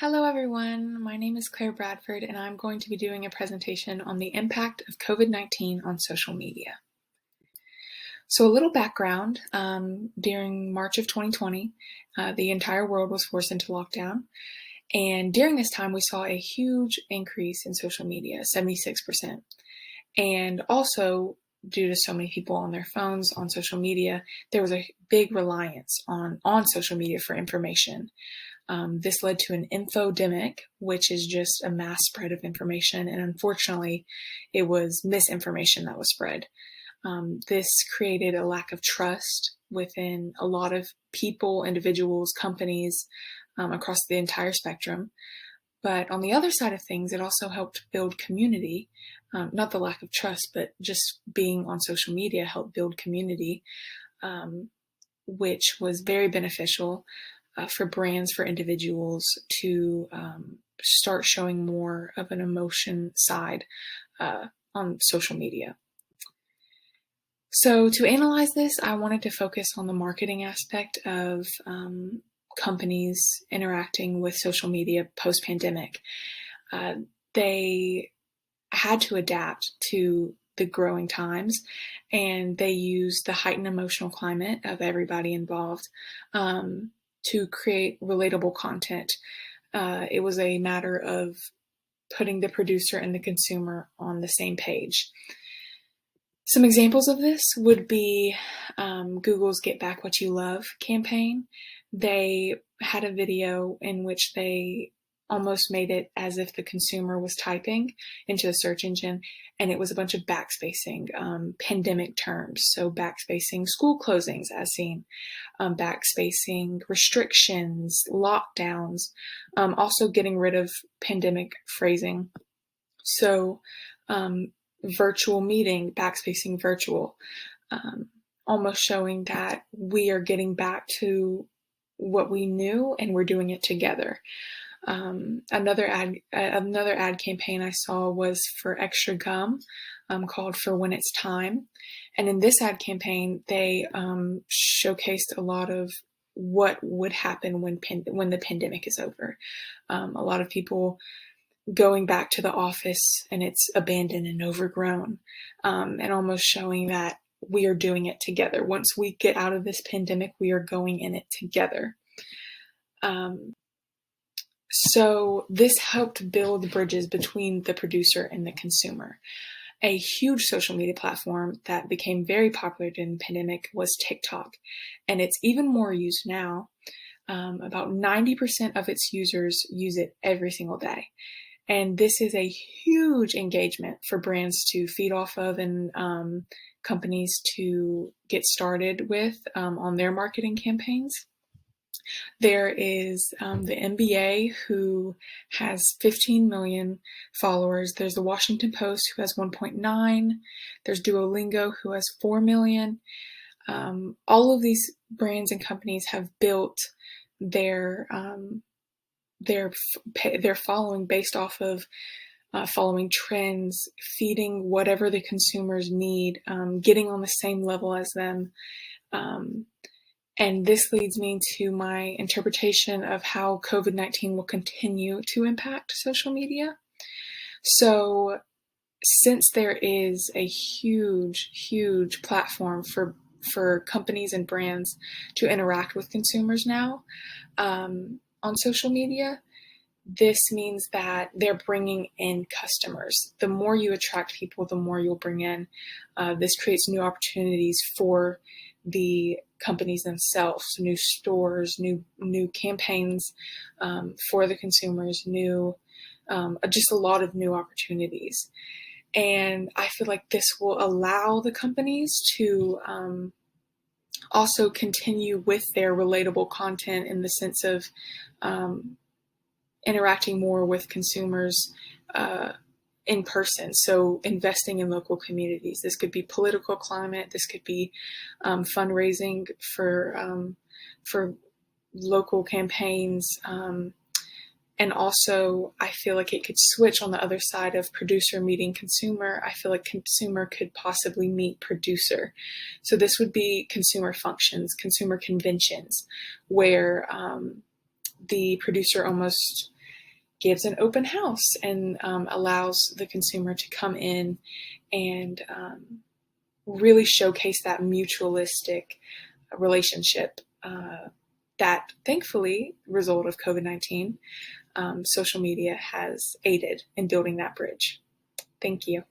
Hello everyone, my name is Claire Bradford and I'm going to be doing a presentation on the impact of COVID-19 on social media. So a little background, during March of 2020, the entire world was forced into lockdown, and during this time we saw a huge increase in social media, 76%. And also, due to so many people on their phones, on social media, there was a big reliance on social media for information. This led to an infodemic, which is just a mass spread of information, and unfortunately, it was misinformation that was spread. This created a lack of trust within a lot of people, individuals, companies across the entire spectrum. But on the other side of things, it also helped build community. Not the lack of trust, but just being on social media helped build community, which was very beneficial for brands, for individuals to start showing more of an emotion side on social media. So to analyze this, I wanted to focus on the marketing aspect of companies interacting with social media post-pandemic. They had to adapt to the growing times, and they used the heightened emotional climate of everybody involved to create relatable content. It was a matter of putting the producer and the consumer on the same page. Some examples of this would be Google's Get Back What You Love campaign. They had a video in which they almost made it as if the consumer was typing into a search engine, and it was a bunch of backspacing, pandemic terms. So backspacing school closings as seen, backspacing restrictions, lockdowns, also getting rid of pandemic phrasing. So virtual meeting, backspacing virtual, almost showing that we are getting back to what we knew and we're doing it together. Another ad campaign I saw was for extra gum, called For When It's Time. And in this ad campaign, they showcased a lot of what would happen when the pandemic is over. A lot of people going back to the office and it's abandoned and overgrown, and almost showing that we are doing it together. Once we get out of this pandemic, we are going in it together. So this helped build bridges between the producer and the consumer. A huge social media platform that became very popular during the pandemic was TikTok, and it's even more used now. About 90% of its users use it every single day. And this is a huge engagement for brands to feed off of and companies to get started with on their marketing campaigns. There is the NBA, who has 15 million followers. There's the Washington Post, who has 1.9. There's Duolingo, who has 4 million. All of these brands and companies have built their following based off of following trends, feeding whatever the consumers need, getting on the same level as them. And this leads me to my interpretation of how COVID-19 will continue to impact social media. So since there is a huge platform for companies and brands to interact with consumers now on social media, this means that they're bringing in customers. The more you attract people, the more you'll bring in. This creates new opportunities for the companies themselves, new stores, new campaigns for the consumers, just a lot of new opportunities. And I feel like this will allow the companies to also continue with their relatable content in the sense of interacting more with consumers in person. So investing in local communities. This could be political climate. This could be fundraising for local campaigns. And also, I feel like it could switch on the other side of producer meeting consumer. I feel like consumer could possibly meet producer. So this would be consumer functions, consumer conventions, where the producer almost gives an open house and allows the consumer to come in and really showcase that mutualistic relationship that thankfully, result of COVID-19, social media has aided in building that bridge. Thank you.